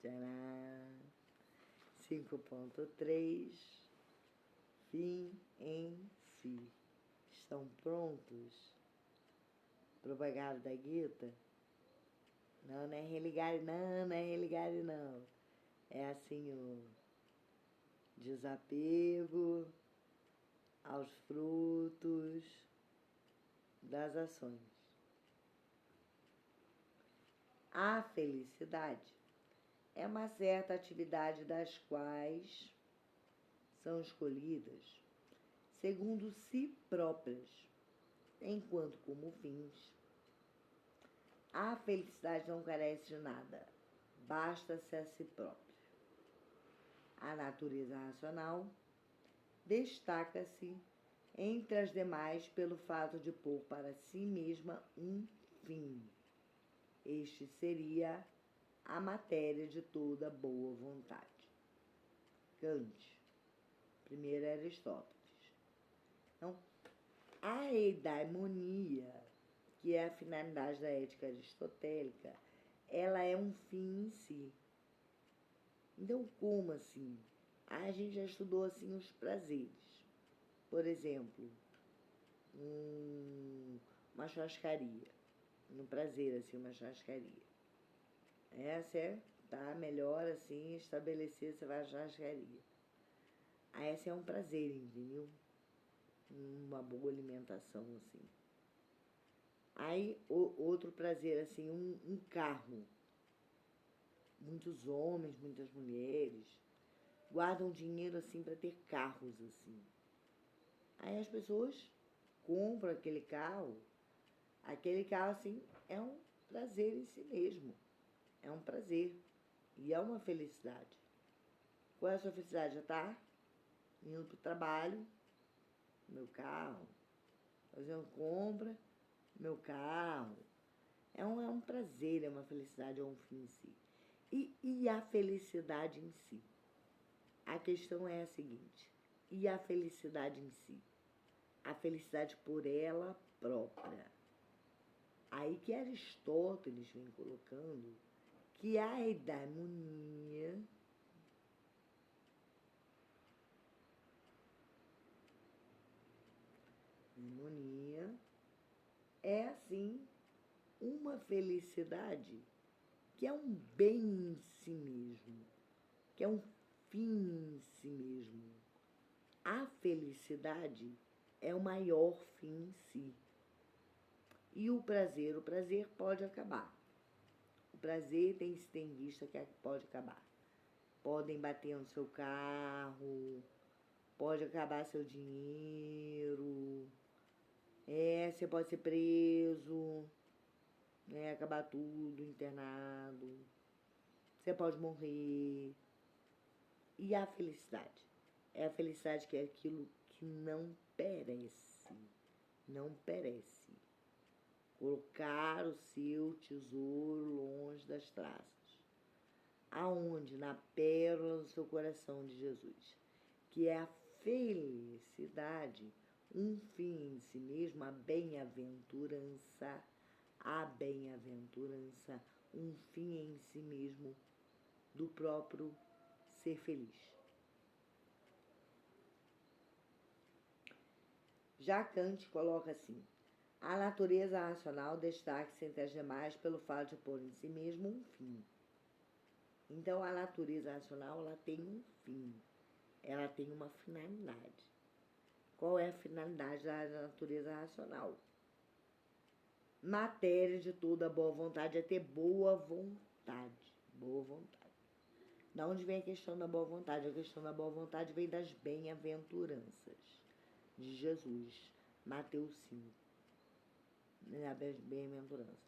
Tcharam! 5.3 Fim em si. Estão prontos para o bagulho da Gita? Não, não é religar, não é religar, não. É assim o desapego aos frutos das ações. A felicidade é uma certa atividade das quais são escolhidas segundo si próprias, enquanto como fins. A felicidade não carece de nada, basta-se a si própria. A natureza racional destaca-se entre as demais pelo fato de pôr para si mesma um fim. Este seria a matéria de toda boa vontade. Kant. Primeiro Aristóteles. Então, a eudaimonia, que é a finalidade da ética aristotélica, ela é um fim em si. Então, como assim? A gente já estudou assim os prazeres. Por exemplo, uma churrascaria. No prazer, assim, uma churrascaria. Essa tá melhor assim, estabelecer, você vai à churrascaria. Essa é um prazer, entendeu? Uma boa alimentação, assim. Aí, outro prazer, assim, um carro. Muitos homens, muitas mulheres guardam dinheiro, assim, para ter carros, assim. Aí as pessoas compram aquele carro, assim, é um prazer em si mesmo. É um prazer e é uma felicidade. Qual é a sua felicidade? Já está indo para o trabalho, meu carro, fazendo compra, meu carro. É um prazer, é uma felicidade, é um fim em si. E a felicidade em si? A questão é a seguinte: e a felicidade em si? A felicidade por ela própria. Aí que Aristóteles vem colocando que a eudaimonia é, assim, uma felicidade que é um bem em si mesmo, que é um fim em si mesmo. A felicidade é o maior fim em si. E o prazer pode acabar. O prazer se tem vista que pode acabar. Podem bater no seu carro, pode acabar seu dinheiro, você pode ser preso, acabar tudo, internado, você pode morrer. E a felicidade? É a felicidade que é aquilo que não perece, não perece. Colocar o seu tesouro longe das traças. Aonde? Na pérola do seu coração de Jesus, que é a felicidade, um fim em si mesmo, a bem-aventurança, um fim em si mesmo do próprio ser feliz. Já Kant coloca assim: a natureza racional destaca-se entre as demais pelo fato de pôr em si mesmo um fim. Então, a natureza racional, ela tem um fim, ela tem uma finalidade. Qual é a finalidade da natureza racional? Matéria de toda boa vontade é ter boa vontade. Boa vontade. Da onde vem a questão da boa vontade? A questão da boa vontade vem das bem-aventuranças de Jesus. Mateus 5. As bem-aventuranças.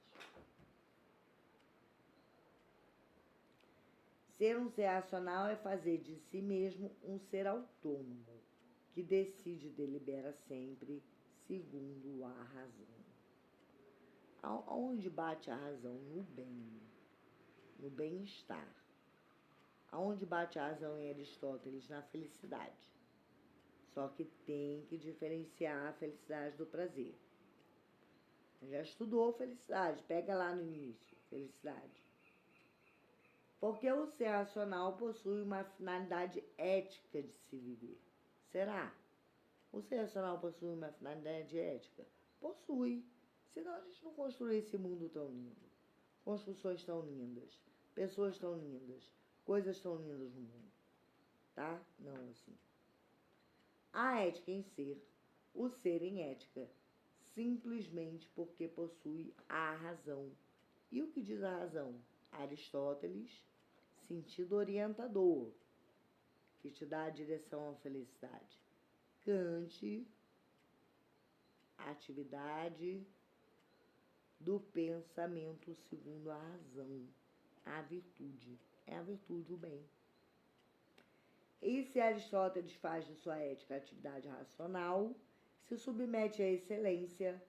Ser um ser racional é fazer de si mesmo um ser autônomo, que decide e delibera sempre segundo a razão. Aonde bate a razão? No bem, no bem-estar. Aonde bate a razão em Aristóteles? Na felicidade. Só que tem que diferenciar a felicidade do prazer. Já estudou felicidade, pega lá no início, felicidade. Porque o ser racional possui uma finalidade ética de se viver. Será? O ser racional possui uma finalidade ética? Possui. Senão a gente não construir esse mundo tão lindo. Construções tão lindas. Pessoas tão lindas. Coisas tão lindas no mundo. Tá? Não assim. A ética em ser. O ser em ética. Simplesmente porque possui a razão. E o que diz a razão? Aristóteles, sentido orientador, que te dá a direção à felicidade. Kant, atividade do pensamento segundo a razão, a virtude. É a virtude o bem. E se Aristóteles faz de sua ética atividade racional, se submete à excelência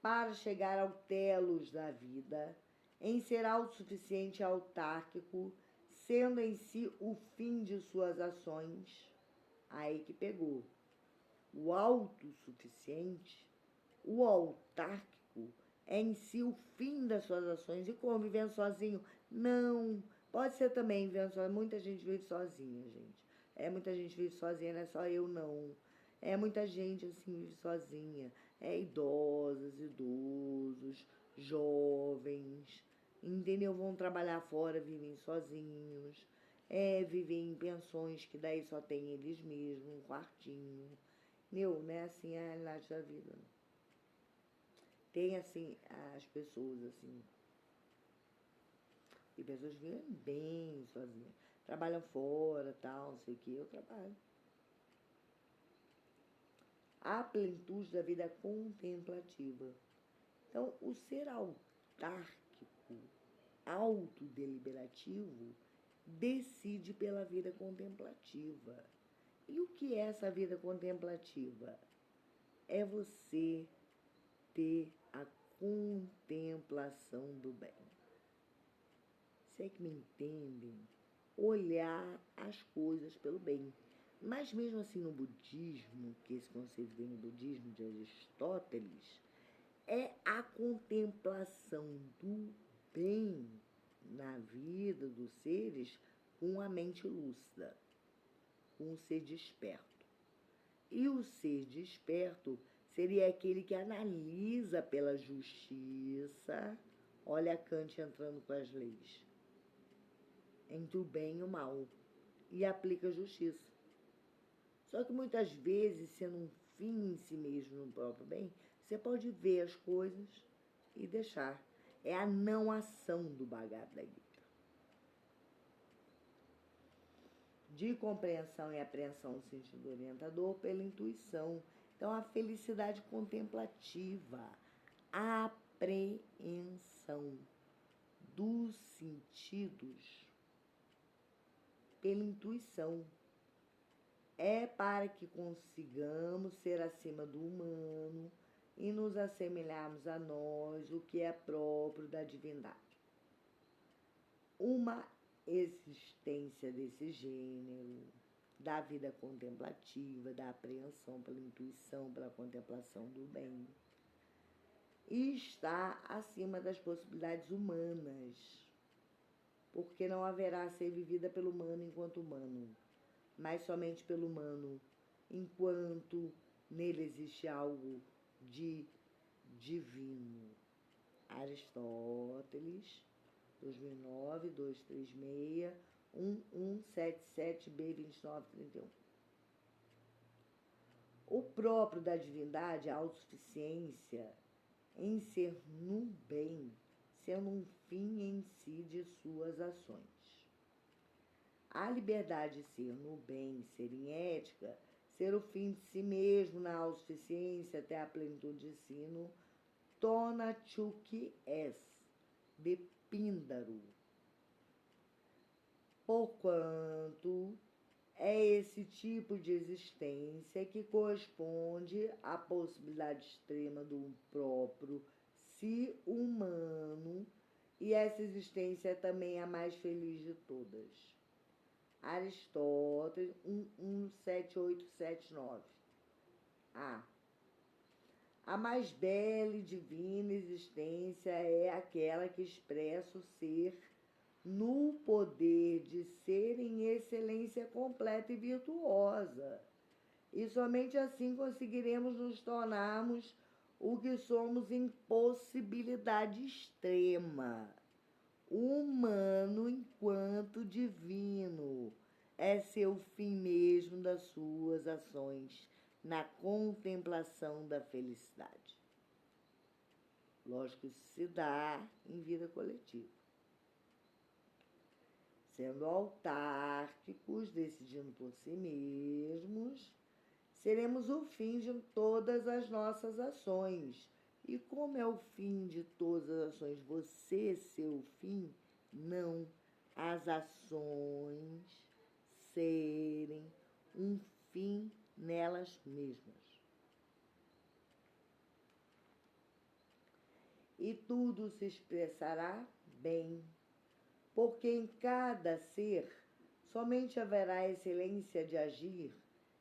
para chegar ao telos da vida, em ser autossuficiente e autárquico, sendo em si o fim de suas ações, aí que pegou. O autossuficiente, o autárquico, é em si o fim das suas ações. E como? Vivendo sozinho? Não. Pode ser também vivendo sozinho. Muita gente vive sozinha, gente. Muita gente vive sozinha, não é só eu, não. Muita gente, assim, vive sozinha. Idosas, idosos, jovens, entendeu? Vão trabalhar fora, vivem sozinhos. Vivem em pensões que daí só tem eles mesmos, um quartinho. Não é assim a realidade da vida. Tem, assim, as pessoas, assim. E pessoas vivem bem sozinhas. Trabalham fora, tal, não sei o que. Eu trabalho. A plenitude da vida contemplativa. Então, o ser autárquico, autodeliberativo, decide pela vida contemplativa. E o que é essa vida contemplativa? É você ter a contemplação do bem. Vocês que me entendem? Olhar as coisas pelo bem. Mas mesmo assim no budismo, que esse conceito vem no budismo de Aristóteles, é a contemplação do bem na vida dos seres com a mente lúcida, com o ser desperto. E o ser desperto seria aquele que analisa pela justiça, olha Kant entrando com as leis, entre o bem e o mal, e aplica a justiça. Só que muitas vezes, sendo um fim em si mesmo no próprio bem, você pode ver as coisas e deixar. É a não ação do Bhagavad Gita. De compreensão e apreensão no sentido orientador pela intuição. Então, a felicidade contemplativa, a apreensão dos sentidos pela intuição. É para que consigamos ser acima do humano e nos assemelharmos a nós, o que é próprio da divindade. Uma existência desse gênero, da vida contemplativa, da apreensão pela intuição, pela contemplação do bem, e está acima das possibilidades humanas, porque não haverá ser vivida pelo humano enquanto humano, mas somente pelo humano, enquanto nele existe algo de divino. Aristóteles, 2009, 236, 1177b, 2931. O próprio da divindade, a autossuficiência em ser no bem, sendo um fim em si de suas ações. A liberdade de ser no bem, ser em ética, ser o fim de si mesmo na autossuficiência até a plenitude de sino, torna Chuki es, de Píndaro. Porquanto é esse tipo de existência que corresponde à possibilidade extrema do próprio si humano, e essa existência é também a mais feliz de todas. Aristóteles 117879. A mais bela e divina existência é aquela que expressa o ser no poder de serem excelência completa e virtuosa. E somente assim conseguiremos nos tornarmos o que somos em possibilidade extrema. Humano enquanto divino é seu fim mesmo das suas ações na contemplação da felicidade. Lógico que isso se dá em vida coletiva. Sendo autárquicos, decidindo por si mesmos, seremos o fim de todas as nossas ações. E como é o fim de todas as ações? Você ser o fim? Não. As ações serem um fim nelas mesmas. E tudo se expressará bem, porque em cada ser somente haverá excelência de agir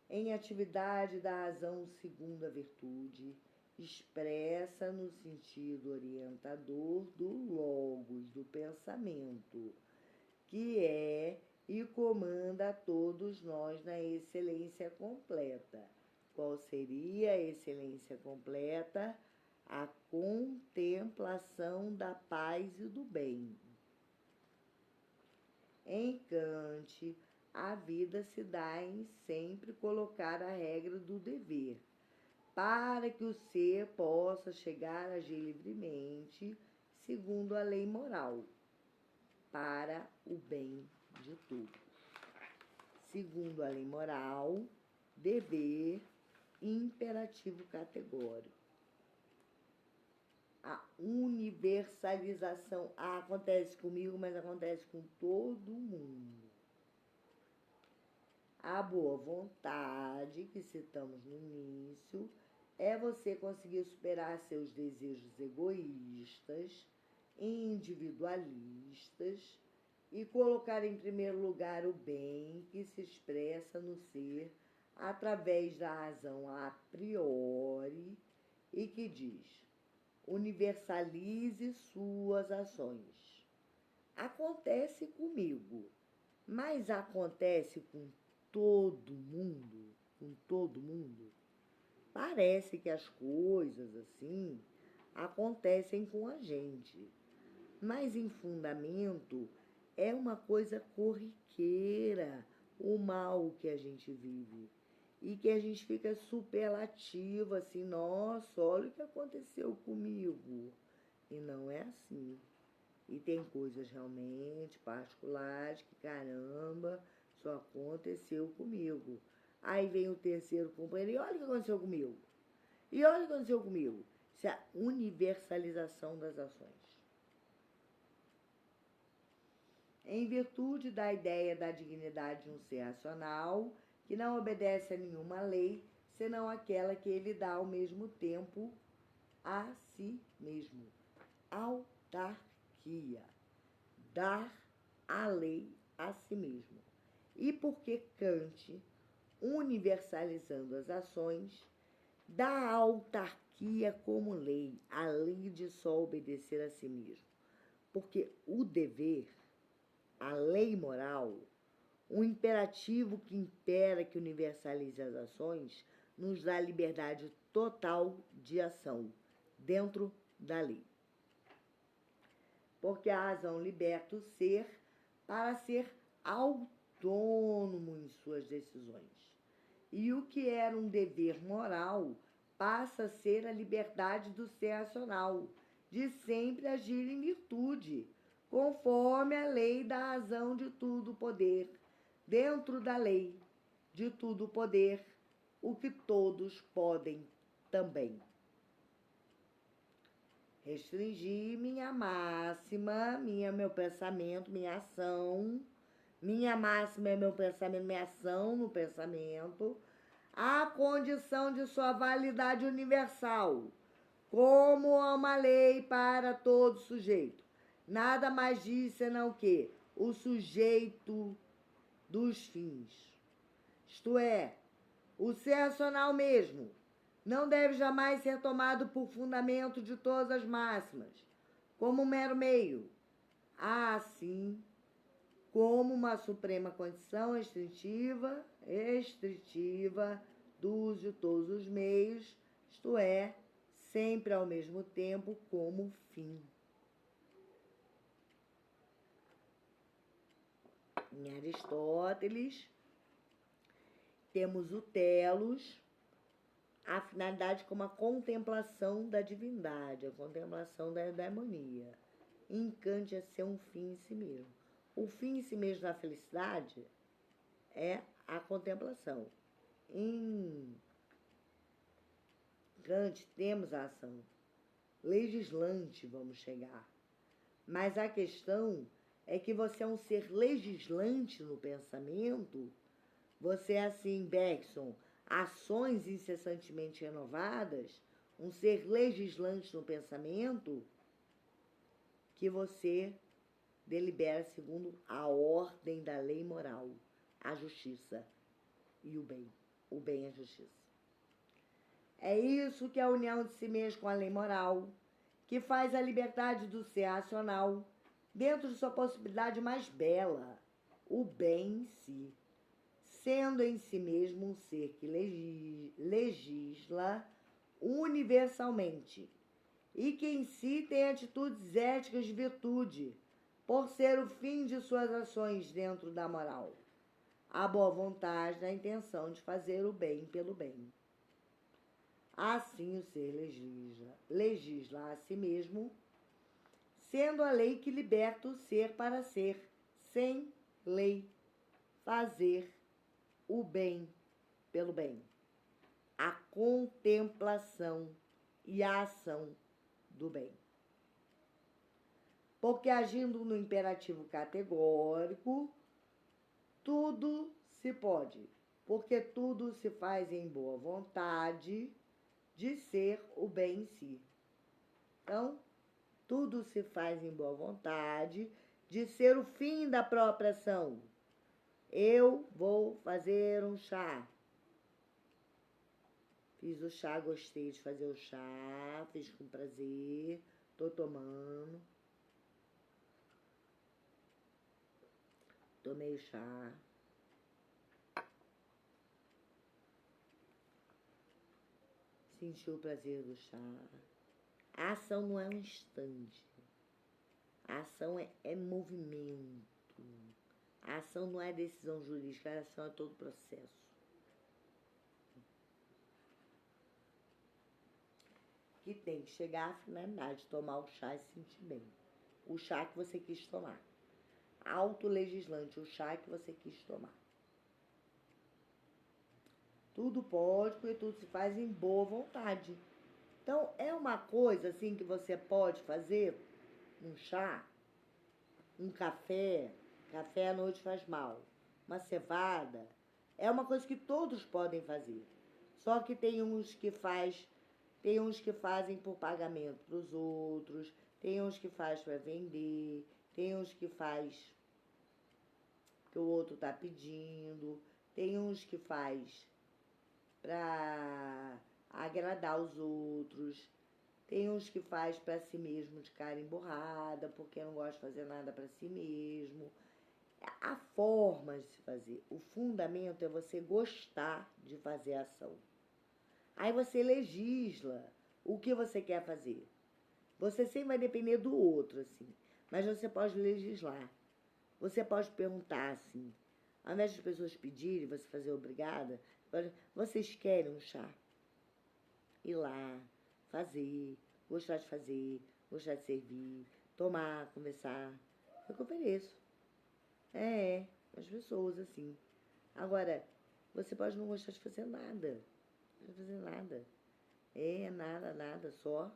em atividade da razão segundo a virtude, expressa no sentido orientador do logos, do pensamento, que é e comanda a todos nós na excelência completa. Qual seria a excelência completa? A contemplação da paz e do bem. Em Kant, a vida se dá em sempre colocar a regra do dever, para que o ser possa chegar a agir livremente, segundo a lei moral, para o bem de todos. Segundo a lei moral, dever, imperativo categórico. A universalização acontece comigo, mas acontece com todo mundo. A boa vontade, que citamos no início, é você conseguir superar seus desejos egoístas, individualistas e colocar em primeiro lugar o bem que se expressa no ser através da razão a priori e que diz: universalize suas ações. Acontece comigo, mas acontece com todo mundo, com todo mundo. Parece que as coisas assim acontecem com a gente, mas em fundamento é uma coisa corriqueira, o mal que a gente vive. E que a gente fica superlativo, assim, nossa, olha o que aconteceu comigo. E não é assim. E tem coisas realmente particulares que, caramba, só aconteceu comigo. Aí vem o terceiro companheiro e olha o que aconteceu comigo. E olha o que aconteceu comigo. Isso é a universalização das ações. Em virtude da ideia da dignidade de um ser racional, que não obedece a nenhuma lei, senão aquela que ele dá ao mesmo tempo a si mesmo. Autarquia. Dar a lei a si mesmo. E porque Kant, universalizando as ações, dá a autarquia como lei, a lei de só obedecer a si mesmo. Porque o dever, a lei moral, o imperativo que impera que universalize as ações, nos dá liberdade total de ação, dentro da lei. Porque a razão liberta o ser para ser autônomo em suas decisões. E o que era um dever moral passa a ser a liberdade do ser racional, de sempre agir em virtude, conforme a lei da razão de tudo poder, dentro da lei de tudo poder, o que todos podem também. Restringir minha máxima, meu pensamento, minha ação, minha máxima é meu pensamento, minha ação no pensamento, à condição de sua validade universal, como uma lei para todo sujeito. Nada mais diz senão que o sujeito dos fins. Isto é, o ser racional mesmo não deve jamais ser tomado por fundamento de todas as máximas, como um mero meio. Há, sim, como uma suprema condição restritiva do uso de todos os meios, isto é, sempre ao mesmo tempo como fim. Em Aristóteles, temos o telos, a finalidade como a contemplação da divindade, a contemplação da eudaimonia. Em Kant é ser um fim em si mesmo. O fim em si mesmo da felicidade é a contemplação. Em Kant temos a ação legislante, vamos chegar. Mas a questão é que você é um ser legislante no pensamento. Você é assim, Bergson, ações incessantemente renovadas, um ser legislante no pensamento, que você delibera segundo a ordem da lei moral, a justiça e o bem. O bem é a justiça. É isso que é a união de si mesmo com a lei moral, que faz a liberdade do ser racional, dentro de sua possibilidade mais bela, o bem em si, sendo em si mesmo um ser que legisla universalmente e que em si tem atitudes éticas de virtude, por ser o fim de suas ações dentro da moral, a boa vontade da intenção de fazer o bem pelo bem. Assim o ser legisla a si mesmo, sendo a lei que liberta o ser para ser, sem lei, fazer o bem pelo bem. A contemplação e a ação do bem. Porque agindo no imperativo categórico, tudo se pode, porque tudo se faz em boa vontade de ser o bem em si. Então, tudo se faz em boa vontade de ser o fim da própria ação. Eu vou fazer um chá. Fiz o chá, gostei de fazer o chá, fiz com prazer, tô tomando. Tomei o chá. Senti o prazer do chá. A ação não é um instante. A ação é movimento. A ação não é decisão jurídica, a ação é todo o processo. Que tem que chegar à finalidade de tomar o chá e se sentir bem. O chá que você quis tomar. Autolegislante, o chá que você quis tomar. Tudo pode, porque tudo se faz em boa vontade. Então, é uma coisa assim que você pode fazer, um chá, um café, café à noite faz mal, uma cevada, é uma coisa que todos podem fazer. Só que tem uns que fazem por pagamento para os outros, tem uns que faz para vender, tem uns que faz que o outro está pedindo, tem uns que faz para agradar os outros, tem uns que faz para si mesmo de cara emburrada, porque não gosta de fazer nada para si mesmo. Há formas de se fazer. O fundamento é você gostar de fazer a ação. Aí você legisla o que você quer fazer. Você sempre vai depender do outro, assim. Mas você pode legislar. Você pode perguntar, assim, ao invés de as pessoas pedirem, você fazer obrigada, vocês querem um chá? Ir lá, fazer, gostar de fazer, gostar de servir, tomar, conversar. É o que eu ofereço. As pessoas, assim. Agora, você pode não gostar de fazer nada. Não fazer nada. Nada, só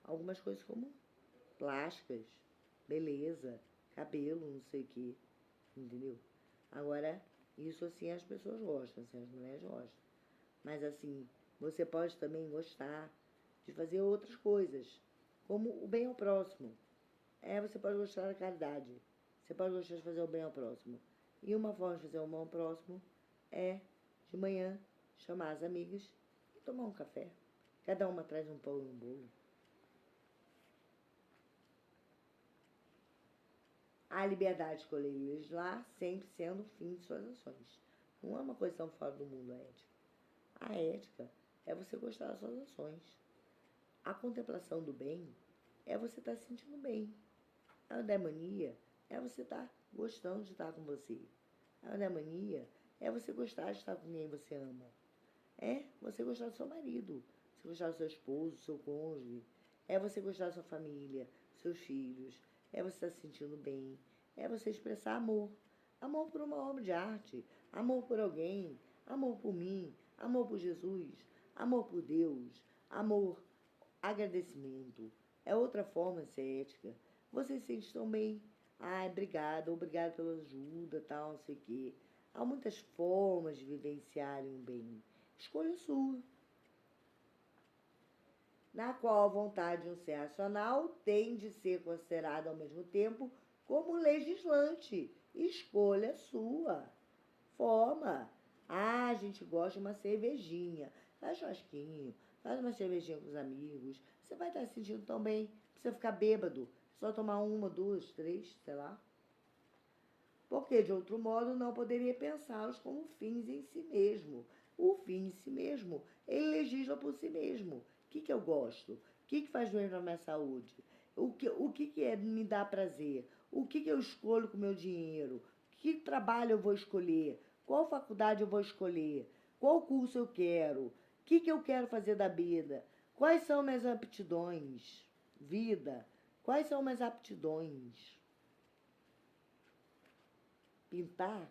algumas coisas como plásticas, beleza, cabelo, não sei o que, entendeu? Agora, isso assim as pessoas gostam, assim, as mulheres gostam. Mas assim, você pode também gostar de fazer outras coisas, como o bem ao próximo. Você pode gostar da caridade, você pode gostar de fazer o bem ao próximo. E uma forma de fazer o bem ao próximo é, de manhã, chamar as amigas e tomar um café. Cada uma traz um pão e um bolo. A liberdade de escolher e legislar sempre sendo o fim de suas ações. Não é uma questão fora do mundo a ética. A ética é você gostar das suas ações. A contemplação do bem é você estar se sentindo bem. A eudaimonia é você estar gostando de estar com você. A eudaimonia é você gostar de estar com quem você ama. É você gostar do seu marido, você gostar do seu esposo, do seu cônjuge. É você gostar da sua família, dos seus filhos. É você estar se sentindo bem. É você expressar amor. Amor por uma obra de arte. Amor por alguém. Amor por mim. Amor por Jesus. Amor por Deus. Amor, agradecimento. É outra forma de ser ética. Você se sente tão bem. Ai, obrigada pela ajuda, tal, não sei o quê. Há muitas formas de vivenciarem o bem. Escolha sua. Na qual a vontade de um ser racional tem de ser considerada ao mesmo tempo como legislante. Escolha sua. Forma. Ah, a gente gosta de uma cervejinha. Faz churrasquinho, faz uma cervejinha com os amigos. Você vai estar se sentindo tão bem. Não precisa ficar bêbado. Só tomar uma, duas, três, sei lá. Porque, de outro modo, não poderia pensá-los como fins em si mesmo. O fim em si mesmo, ele legisla por si mesmo. O que eu gosto? O que faz bem para a minha saúde? O que me dá prazer? O que eu escolho com o meu dinheiro? Que trabalho eu vou escolher? Qual faculdade eu vou escolher? Qual curso eu quero? O que eu quero fazer da vida? Quais são minhas aptidões? Vida, quais são minhas aptidões? Pintar?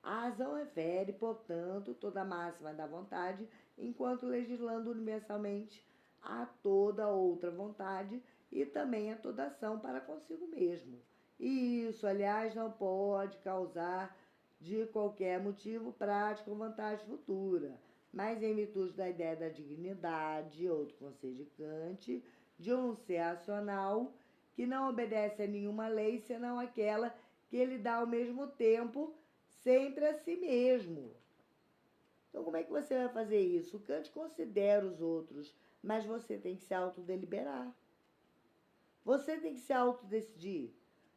A razão refere, portanto, toda a máxima da vontade, enquanto legislando universalmente a toda outra vontade e também a toda ação para consigo mesmo. E isso, aliás, não pode causar de qualquer motivo prático ou vantagem futura, mas em virtude da ideia da dignidade, outro conceito de Kant, de um ser racional que não obedece a nenhuma lei senão aquela que ele dá ao mesmo tempo sempre a si mesmo. Então, como é que você vai fazer isso? O Kant considera os outros, mas você tem que se autodeliberar. Você tem que se autodecidir.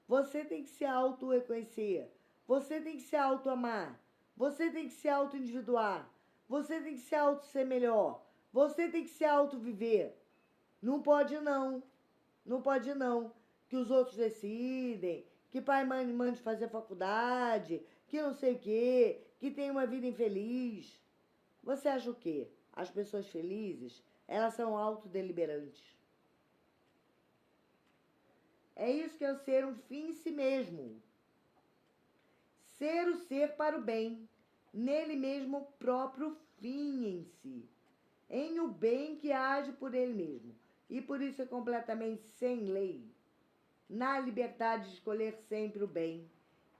Você tem que se auto-reconhecer. Você tem que se auto-amar. Você tem que se auto-individuar. Você tem que se auto-ser melhor. Você tem que se auto-viver. Não pode não. Não pode não. Que os outros decidem, que pai e mãe mande fazer faculdade, que não sei o quê, que tem uma vida infeliz. Você acha o quê? As pessoas felizes, elas são autodeliberantes. É isso que é o ser um fim em si mesmo. Ser o ser para o bem, nele mesmo o próprio fim em si. Em o bem que age por ele mesmo. E por isso é completamente sem lei. Na liberdade de escolher sempre o bem.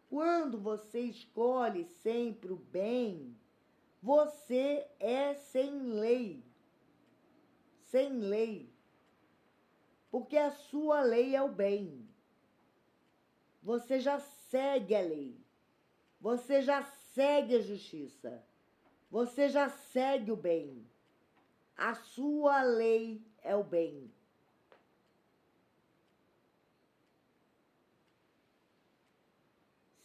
Quando você escolhe sempre o bem, você é sem lei. Sem lei. Porque a sua lei é o bem. Você já segue a lei. Você já segue a justiça. Você já segue o bem. A sua lei é o bem.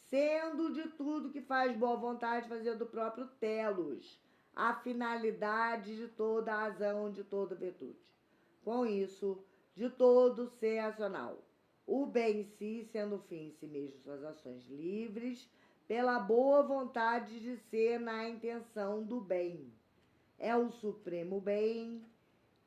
Sendo de tudo que faz boa vontade fazer do próprio telos, a finalidade de toda a razão, de toda virtude. Com isso, de todo ser racional. O bem em si, sendo o fim em si mesmo, suas ações livres, pela boa vontade de ser na intenção do bem. É o supremo bem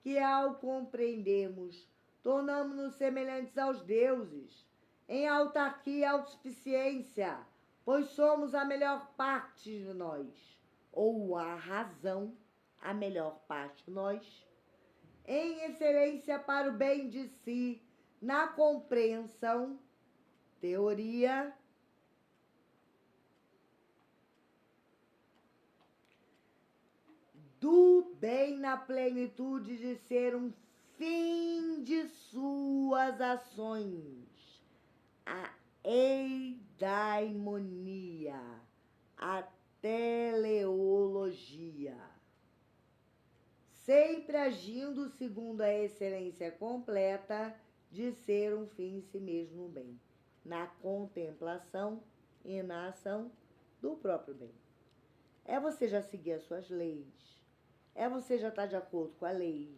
que, ao compreendermos, tornamos-nos semelhantes aos deuses, em autarquia e autossuficiência, pois somos a melhor parte de nós, ou a razão, a melhor parte de nós, em excelência para o bem de si, na compreensão, teoria, do bem na plenitude de ser um fim de suas ações, a eudaimonia, a teleologia, sempre agindo segundo a excelência completa de ser um fim em si mesmo o bem, na contemplação e na ação do próprio bem. É você já seguir as suas leis, é você já estar de acordo com a lei,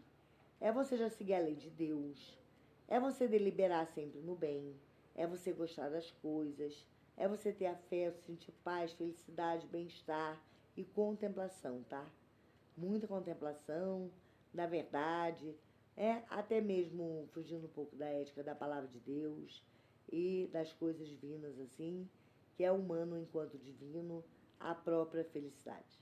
é você já seguir a lei de Deus, é você deliberar sempre no bem, é você gostar das coisas, é você ter afeto, sentir paz, felicidade, bem-estar e contemplação, tá? Muita contemplação da verdade, até mesmo fugindo um pouco da ética da palavra de Deus e das coisas divinas assim, que é humano enquanto divino, a própria felicidade.